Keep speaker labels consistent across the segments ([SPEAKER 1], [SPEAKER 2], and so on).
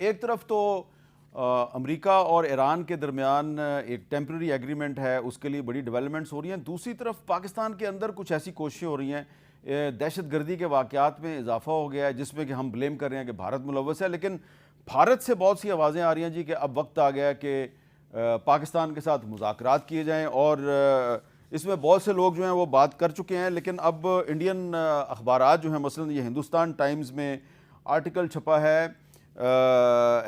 [SPEAKER 1] एक तरफ तो अमेरिका और ईरान के दरमियान एक टेम्प्रेरी एग्रीमेंट है, उसके लिए बड़ी डेवलपमेंट्स हो रही हैं। दूसरी तरफ पाकिस्तान के अंदर कुछ ऐसी कोशिशें हो रही हैं, दहशत गर्दी के वाक़यात में इजाफा हो गया है, जिसमें कि हम ब्लेम कर रहे हैं कि भारत मुलव्वस है। लेकिन भारत से बहुत सी आवाज़ें आ रही हैं जी कि अब वक्त आ गया है कि पाकिस्तान के साथ मुज़ाकरात किए जाएँ, और इसमें बहुत से लोग जो हैं वो बात कर चुके हैं। लेकिन अब इंडियन अखबारात जो हैं, मसलन ये हिंदुस्तान टाइम्स में आर्टिकल छपा है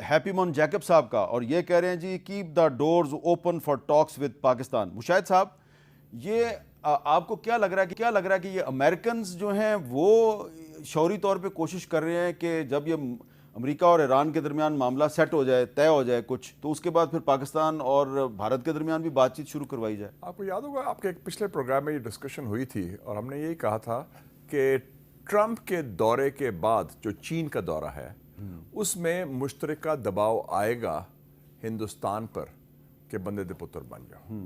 [SPEAKER 1] हैप्पीमोन जैकब साहब का, और ये कह रहे हैं जी keep the doors open for talks with Pakistan. Mushahid साहब, ये आपको क्या लग रहा है कि ये अमेरिकन जो हैं वो शौरी तौर पे कोशिश कर रहे हैं कि जब ये अमेरिका और ईरान के दरमियान मामला सेट हो जाए, तय हो जाए कुछ, तो उसके बाद फिर पाकिस्तान और भारत के दरमियान भी बातचीत शुरू करवाई जाए?
[SPEAKER 2] आपको याद होगा आपके एक पिछले प्रोग्राम में ये डिस्कशन हुई थी और हमने यही कहा था कि ट्रंप के दौरे के बाद जो चीन का दौरा है उसमें मुश्तरका दबाव आएगा हिंदुस्तान पर कि बंदे दे पुत्र बन जाओ।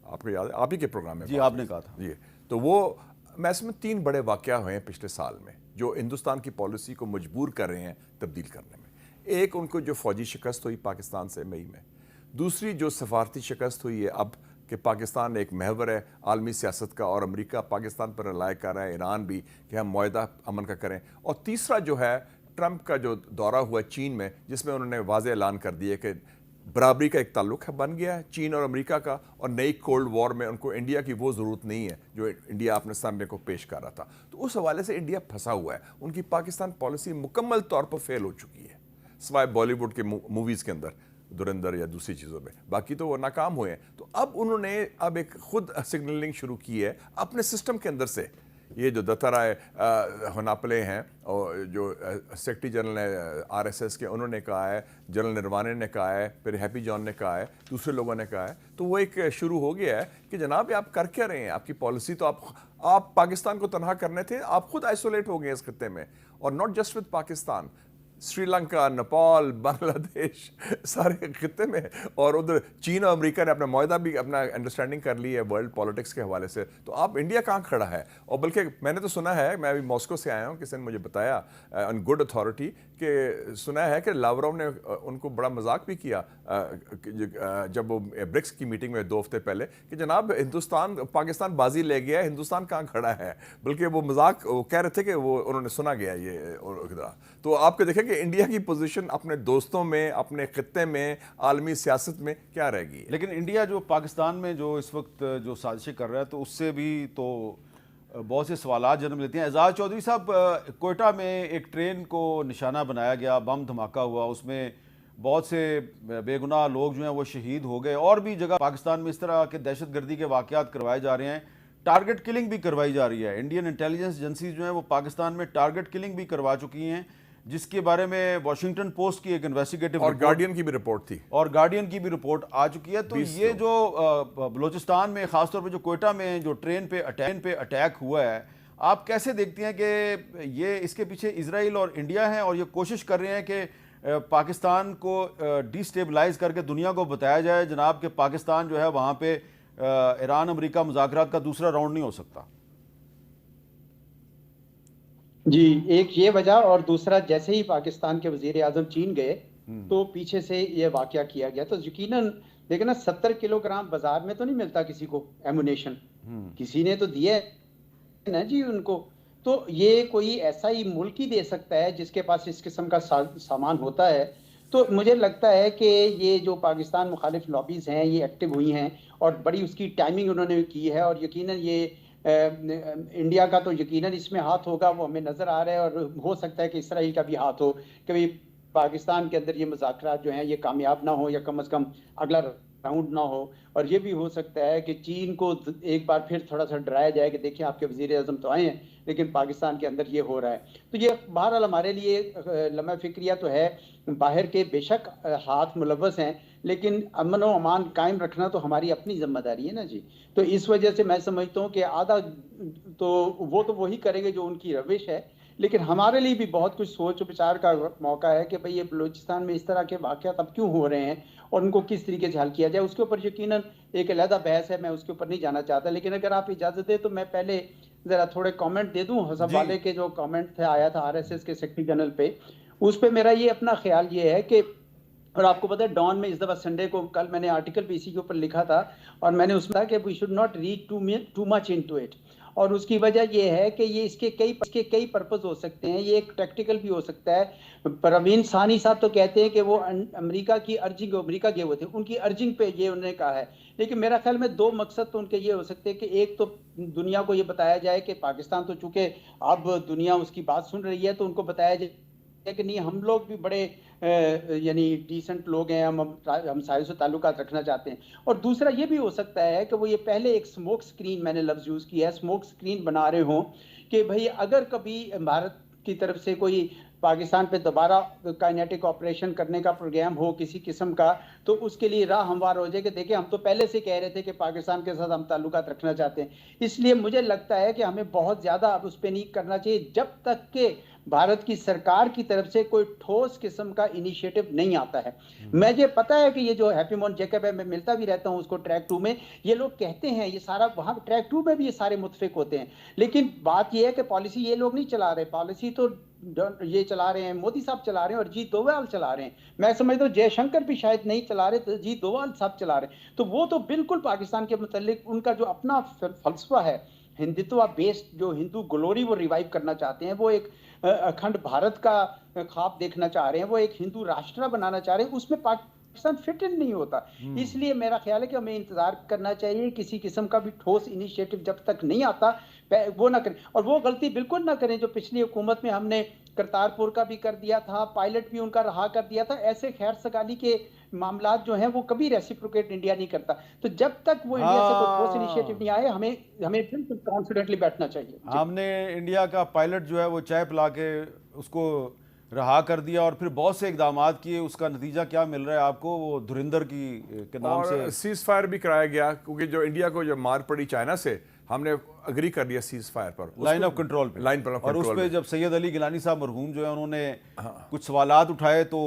[SPEAKER 2] आपको याद है, आप ही के प्रोग्राम में
[SPEAKER 1] जी आपने कहा था।
[SPEAKER 2] जी, तो वो मैं इसमें 3 बड़े वाक़या हुए हैं पिछले साल में जो हिंदुस्तान की पॉलिसी को मजबूर कर रहे हैं तब्दील करने में। एक, उनको जो फौजी शिकस्त हुई पाकिस्तान से मई में। दूसरी, जो सफारती शिकस्त हुई है अब कि पाकिस्तान एक महवर है आलमी सियासत का और अमेरिका पाकिस्तान पर रिलाय कर रहा है, ईरान भी, कि हम मुआहदा अमन का करें। और तीसरा जो है ट्रंप का जो दौरा हुआ चीन में, जिसमें उन्होंने वाज़ेह ऐलान कर दिया कि बराबरी का एक ताल्लुक है बन गया है चीन और अमेरिका का, और नई कोल्ड वॉर में उनको इंडिया की वो ज़रूरत नहीं है जो इंडिया अपने सामने को पेश कर रहा था। तो उस हवाले से इंडिया फंसा हुआ है। उनकी पाकिस्तान पॉलिसी मुकम्मल तौर पर फेल हो चुकी है, सिवाय बॉलीवुड के मूवीज़ के अंदर, धुरंधर या दूसरी चीज़ों में, बाकी तो वो नाकाम हुए हैं। तो अब उन्होंने एक खुद सिग्नलिंग शुरू की है अपने सिस्टम के अंदर से। ये जो दत्ताराय होनापले हैं और जो सेक्रेटरी जनरल है आरएसएस के, उन्होंने कहा है, जनरल निर्वाणे ने कहा है, फिर हैप्पी जॉन ने कहा है, दूसरे लोगों ने कहा है। तो वो एक शुरू हो गया है कि जनाब आप कर क्या रहे हैं, आपकी पॉलिसी तो आप पाकिस्तान को तनहा करने थे, आप खुद आइसोलेट हो गए इस खत्ते में। और not just with Pakistan, Sri Lanka, Nepal, Bangladesh, सारे खित्ते में, और उधर चीन और अमेरिका ने अपना मुआहदा भी, अपना अंडरस्टैंडिंग कर ली है वर्ल्ड पॉलिटिक्स के हवाले से। तो आप इंडिया कहाँ खड़ा है? और बल्कि मैंने तो सुना है, मैं अभी मॉस्को से आया हूँ, किसी ने मुझे बताया ऑन गुड अथॉरिटी कि सुना है कि लावरोव ने उनको बड़ा मजाक भी किया जब वो ब्रिक्स की मीटिंग में 2 हफ्ते पहले, कि जनाब हिंदुस्तान पाकिस्तान बाजी ले गया है, हिंदुस्तान कहाँ खड़ा है। बल्कि वो मजाक वो कह रहे थे कि वो उन्होंने सुना गया ये। तो आपको देखें कि इंडिया की पोजीशन अपने दोस्तों में, अपने खित्ते में, आलमी सियासत में क्या रहेगी।
[SPEAKER 1] लेकिन इंडिया जो पाकिस्तान में जो इस वक्त जो साजिशें कर रहा है, तो उससे भी तो बहुत से सवालात जन्म लेते हैं। एजाज चौधरी साहब, कोयटा में एक ट्रेन को निशाना बनाया गया, बम धमाका हुआ, उसमें बहुत से बेगुनाह लोग जो हैं वो शहीद हो गए। और भी जगह पाकिस्तान में इस तरह के दहशत गर्दी के वाक़यात करवाए जा रहे हैं, टारगेट किलिंग भी करवाई जा रही है। इंडियन इंटेलिजेंस एजेंसीज जो हैं वो पाकिस्तान में टारगेट किलिंग भी करवा चुकी हैं, जिसके बारे में वॉशिंगटन पोस्ट की एक इन्वेस्टिगेटिव
[SPEAKER 2] और गार्डियन की भी रिपोर्ट थी,
[SPEAKER 1] और गार्डियन की भी रिपोर्ट आ चुकी है। तो ये जो बलूचिस्तान में, खासतौर पे जो कोयटा में जो ट्रेन पे अटैक हुआ है, आप कैसे देखती हैं कि ये इसके पीछे इजराइल और इंडिया हैं और ये कोशिश कर रहे हैं कि पाकिस्तान को डिस्टेबलाइज करके दुनिया को बताया जाए जनाब कि पाकिस्तान जो है वहाँ पे ईरान अमेरिका मुज़ाकरात का दूसरा राउंड नहीं हो सकता?
[SPEAKER 3] जी, एक ये वजह, और दूसरा जैसे ही पाकिस्तान के वजीर आजम चीन गए तो पीछे से ये वाकया किया गया। तो यकीनन देखना 70 किलोग्राम बाजार में तो नहीं मिलता किसी को एमुनेशन, किसी ने तो दिया है ना जी उनको। तो ये कोई ऐसा ही मुल्क ही दे सकता है जिसके पास इस किस्म का सामान होता है। तो मुझे लगता है कि ये जो पाकिस्तान मुखालिफ लॉबीज हैं ये एक्टिव हुई हैं और बड़ी उसकी टाइमिंग उन्होंने की है। और यकीनन ये इंडिया का तो यकीनन इसमें हाथ होगा, वो हमें नजर आ रहा है। और हो सकता है कि इसराइल का भी हाथ हो, कभी पाकिस्तान के अंदर ये मुज़ाकरात जो हैं ये कामयाब ना हो, या कम से कम अगला राउंड ना हो। और ये भी हो सकता है कि चीन को एक बार फिर थोड़ा सा डराया जाए कि देखिए आपके वज़ीर आज़म तो आए हैं लेकिन पाकिस्तान के अंदर ये हो रहा है। तो ये बहरहाल हमारे लिए लम्हा फिक्रिया तो है, बाहर के बेशक हाथ मुलव्वस हैं, लेकिन अमन व अमान कायम रखना तो हमारी अपनी जिम्मेदारी है ना जी। तो इस वजह से मैं समझता हूँ कि आधा तो वो वही करेंगे जो उनकी रविश है, लेकिन हमारे लिए भी बहुत कुछ सोच विचार का मौका है कि भाई ये बलूचिस्तान में इस तरह के वाक़यात अब क्यों हो रहे हैं और उनको किस तरीके से हल किया जाए। उसके ऊपर यकीनन एक अलहदा बहस है, मैं उसके ऊपर नहीं जाना चाहता। लेकिन अगर आप इजाज़त दें तो मैं पहले ज़रा थोड़े कमेंट दे दूँ। हसन वाले के जो कमेंट थे आया था RSS के सेक्रेटरी जनरल पे, उस पे मेरा ये अपना ख्याल ये है कि, और आपको पता है डॉन में इस दफा संडे को कल मैंने आर्टिकल भी इसी के ऊपर लिखा था, और मैंने उसमें कहा कि we should not read too much into it, और उसकी वजह ये है कि ये इसके कई पर्पस हो सकते हैं, ये एक टैक्टिकल भी हो सकता है। परवीन सानी साहब तो कहते हैं कि वो अमेरिका की अर्जिंग, अमेरिका गए हुए थे, उनकी अर्जिंग पे ये उन्होंने कहा है, लेकिन मेरा ख्याल में दो मकसद तो उनके ये हो सकते हैं कि एक तो दुनिया को ये बताया जाए कि पाकिस्तान तो चूंकि अब दुनिया उसकी बात सुन रही है, तो उनको बताया जाए कि नहीं, हम लोग भी बड़े यानी डिसेंट लोग हैं, हम सारे से ताल्लुकात रखना चाहते हैं। और दूसरा ये भी हो सकता है कि वो ये पहले एक स्मोक स्क्रीन, मैंने लफ्ज़ यूज़ किया है, स्मोक स्क्रीन बना रहे हों कि भाई अगर कभी भारत की तरफ से कोई पाकिस्तान पे दोबारा काइनेटिक ऑपरेशन करने का प्रोग्राम हो किसी किस्म का, तो उसके लिए राह हमवार हो जाए कि देखिए हम तो पहले से कह रहे थे कि पाकिस्तान के साथ हम ताल्लुकात रखना चाहते हैं। इसलिए मुझे लगता है कि हमें बहुत ज़्यादा अब उस पर नहीं करना चाहिए जब तक कि भारत की सरकार की तरफ से कोई ठोस किस्म का इनिशिएटिव नहीं आता है। मुझे पता है कि ये जो हैप्पी मोहन जैकब है, मैं मिलता भी रहता हूँ उसको ट्रैक 2 में, ये लोग कहते हैं ये सारा, वहाँ ट्रैक 2 में भी ये सारे मुतफिक होते हैं, लेकिन बात ये है कि पॉलिसी ये लोग नहीं चला रहे, पॉलिसी तो ये चला रहे हैं मोदी साहब चला रहे हैं और अजीत डोभाल चला रहे हैं। मैं समझता हूँ जयशंकर भी शायद नहीं चला रहे, तो अजीत डोभाल साहब चला रहे हैं। तो वो तो बिल्कुल पाकिस्तान के मुतालिक उनका जो अपना फलसफा है, हिंदुत्व बेस्ड जो हिंदू ग्लोरी वो रिवाइव करना चाहते हैं, वो एक अखंड भारत का ख्वाब देखना चाह रहे हैं, वो एक हिंदू राष्ट्र बनाना चाह रहे हैं, उसमें पाकिस्तान फिट इन नहीं होता। इसलिए मेरा ख्याल है कि हमें इंतजार करना चाहिए, किसी किस्म का भी ठोस इनिशिएटिव जब तक नहीं आता वो ना करें, और वो गलती बिल्कुल ना करें जो पिछली हुकूमत में हमने करतारपुर का भी कर दिया था, पायलट भी उनका रहा कर दिया था। ऐसे खैर सगाली के मामला जो हैं वो कभी रेसिप्रोकेट इंडिया नहीं करता। तो जब तक वो इंडिया से कोई ठोस इनिशिएटिव नहीं आए, हमें बिल्कुल कॉन्फिडेंटली बैठना चाहिए।
[SPEAKER 1] हमने इंडिया का पायलट जो है वो चाय पिला के उसको रहा कर दिया, और फिर बहुत से इकदाम किए, उसका नतीजा क्या मिल रहा है आपको? वो धुरिंदर के नाम से
[SPEAKER 2] सीज फायर भी कराया गया, क्योंकि जो इंडिया को जो मार पड़ी चाइना से, हमने अग्री कर दिया सीज फायर पर,
[SPEAKER 1] लाइन ऑफ कंट्रोल पे,
[SPEAKER 2] लाइन पर,
[SPEAKER 1] और उस पे जब सैयद अली गिलानी साहब मरहूम जो है उन्होंने कुछ सवालात उठाए तो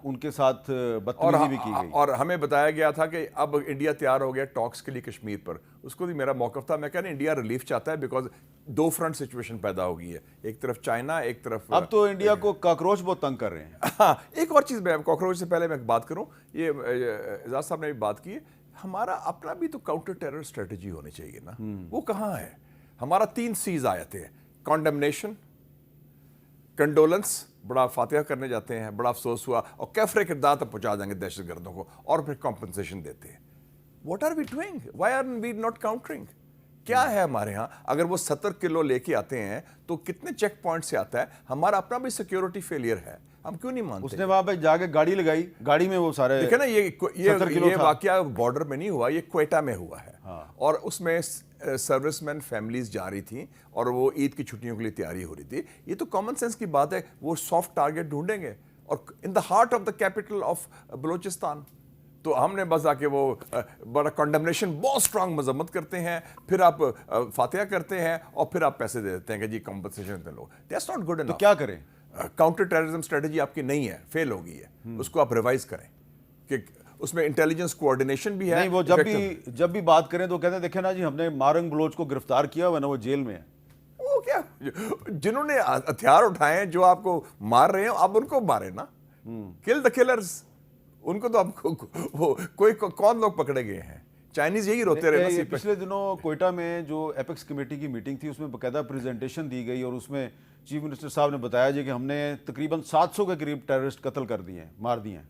[SPEAKER 1] उनके साथ बदतमीजी भी की गई,
[SPEAKER 2] और हमें बताया गया था कि अब इंडिया तैयार हो गया टॉक्स के लिए कश्मीर पर। उसको भी मेरा मौक़िफ़ था, मैं कह रहा इंडिया रिलीफ चाहता है, बिकॉज दो फ्रंट सिचुएशन पैदा हो गई है, एक तरफ चाइना, एक तरफ
[SPEAKER 1] अब तो इंडिया को कॉकरोच बहुत तंग कर रहे हैं।
[SPEAKER 2] हाँ, एक और चीज़, मैं कॉकरोच से पहले मैं बात करूँ, ये एजाज साहब ने भी बात की है, हमारा अपना भी तो काउंटर टेरर स्ट्रेटजी होनी चाहिए ना। वो कहाँ है? हमारा 3 C's आए थे, कॉन्डेमनेशन, कंडोलेंस, बड़ा फातिहा करने जाते हैं, बड़ा अफसोस हुआ, और कैफरे किरदार तक पहुंचा देंगे दहशतगर्दों को, और फिर कॉम्पनसेशन देते हैं। What are we doing? Why are we not countering? क्या है हमारे यहाँ? अगर वो 70 किलो लेके आते हैं तो कितने चेक पॉइंट से आता है? हमारा अपना भी सिक्योरिटी फेलियर है, हम क्यों नहीं मानते?
[SPEAKER 1] उसने वहां पे जाके गाड़ी लगाई, गाड़ी में वो सारे
[SPEAKER 2] देखे ना, ये वाकया बॉर्डर में नहीं हुआ, ये क्वेटा में हुआ है। हाँ। और उसमें सर्विसमैन फैमिलीज जा रही थी और वो ईद की छुट्टियों के लिए तैयारी हो रही थी। ये तो कॉमन सेंस की बात है, वो सॉफ्ट टारगेट ढूंढेंगे, और in the heart of the capital of Balochistan. तो हमने बस आके वो बड़ा कंडेमनेशन, बहुत स्ट्रांग मजम्मत करते हैं, फिर आप फातिहा करते हैं, और फिर आप पैसे दे देते हैं कि जी कॉम्पनसेशन दे लो। That's not good enough.
[SPEAKER 1] तो क्या करें?
[SPEAKER 2] काउंटर टेररिज्म स्ट्रेटजी आपकी नहीं है, फेल हो गई है, उसको आप रिवाइज करें कि उसमें इंटेलिजेंस कोऑर्डिनेशन भी है।
[SPEAKER 1] नहीं, वो जब भी बात करें तो कहते हैं देखे ना जी, हमने मारंग बलोच को गिरफ्तार किया हुआ ना, वो जेल में है।
[SPEAKER 2] वो क्या, जिन्होंने हथियार उठाए हैं, जो आपको मार रहे हैं, आप उनको मारे ना, किल द किलर्स। उनको तो आपको वो कोई कौन लोग पकड़े गए हैं? चाइनीज यही रोते रहे।
[SPEAKER 1] पिछले दिनों कोयटा में जो एपेक्स कमेटी की मीटिंग थी, उसमें बाकायदा प्रेजेंटेशन दी गई, और उसमें चीफ मिनिस्टर साहब ने बताया जी कि हमने तकरीबन 700 के करीब टेररिस्ट कत्ल कर दिए हैं, मार दिए हैं।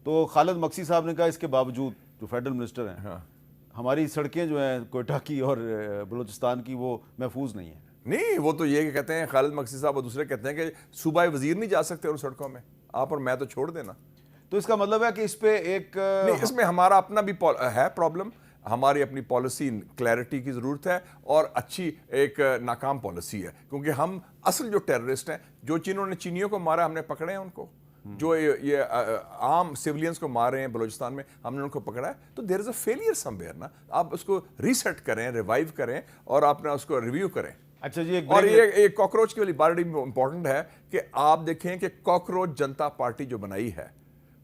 [SPEAKER 1] तो खालिद मक्सी साहब ने कहा इसके बावजूद जो फेडरल मिनिस्टर हैं, हाँ, हमारी सड़कें जो हैं कोयटा की और बलूचिस्तान की वो महफूज नहीं है।
[SPEAKER 2] नहीं, वो तो ये कहते हैं खालिद मक्सी साहब और दूसरे कहते हैं कि सूबाई वजीर नहीं जा सकते उन सड़कों में, आप और मैं तो छोड़ देना।
[SPEAKER 1] तो इसका मतलब है कि इस पे एक
[SPEAKER 2] नहीं, इसमें हमारा अपना भी है प्रॉब्लम, हमारी अपनी पॉलिसी क्लैरिटी की ज़रूरत है, और अच्छी एक नाकाम पॉलिसी है, क्योंकि हम असल जो टेररिस्ट हैं, जो जिन्होंने चीनियों को मारा हमने पकड़े हैं उनको, जो ये आम सिविलियंस को मार रहे हैं बलूचिस्तान में, हमने उनको पकड़ा है। तो there is a failure somewhere ना, आप उसको रीसेट करें, रिवाइव करें, और आपने उसको रिव्यू करें।
[SPEAKER 1] अच्छा जी,
[SPEAKER 2] और ये कॉकरोच की वाली बात इंपॉर्टेंट है कि आप देखें कि कॉकरोच जनता पार्टी जो बनाई है,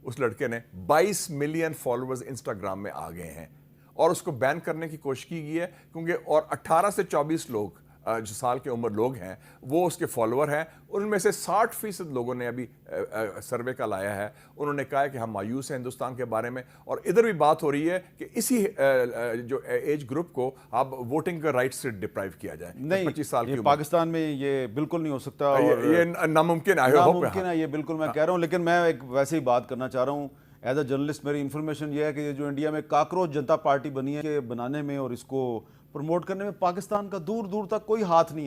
[SPEAKER 2] उस लड़के ने 22 मिलियन फॉलोअर्स इंस्टाग्राम में आ गए हैं, और उसको बैन करने की कोशिश की गई है, क्योंकि और 18 से 24 लोग जो साल के उम्र लोग हैं वो उसके फॉलोअर हैं। उनमें से 60% लोगों ने अभी सर्वे का लाया है, उन्होंने कहा है कि हम मायूस हैं हिंदुस्तान के बारे में। और इधर भी बात हो रही है कि इसी जो एज ग्रुप को अब वोटिंग के राइट से डिप्राइव किया जाए।
[SPEAKER 1] नहीं,
[SPEAKER 2] 25 साल
[SPEAKER 1] ये
[SPEAKER 2] की
[SPEAKER 1] पाकिस्तान में ये बिल्कुल नहीं हो सकता और
[SPEAKER 2] ये नामुमकिन है।
[SPEAKER 1] नामुमकिन है, ये बिल्कुल मैं कह रहा हूँ। लेकिन मैं एक वैसे ही बात करना चाह रहा हूँ एज अ जर्नलिस्ट, मेरी इन्फॉर्मेशन ये है कि ये जो इंडिया में काकरोच जनता पार्टी बनी है, के बनाने में और इसको प्रमोट करने में पाकिस्तान का दूर दूर तक कोई हाथ नहीं है।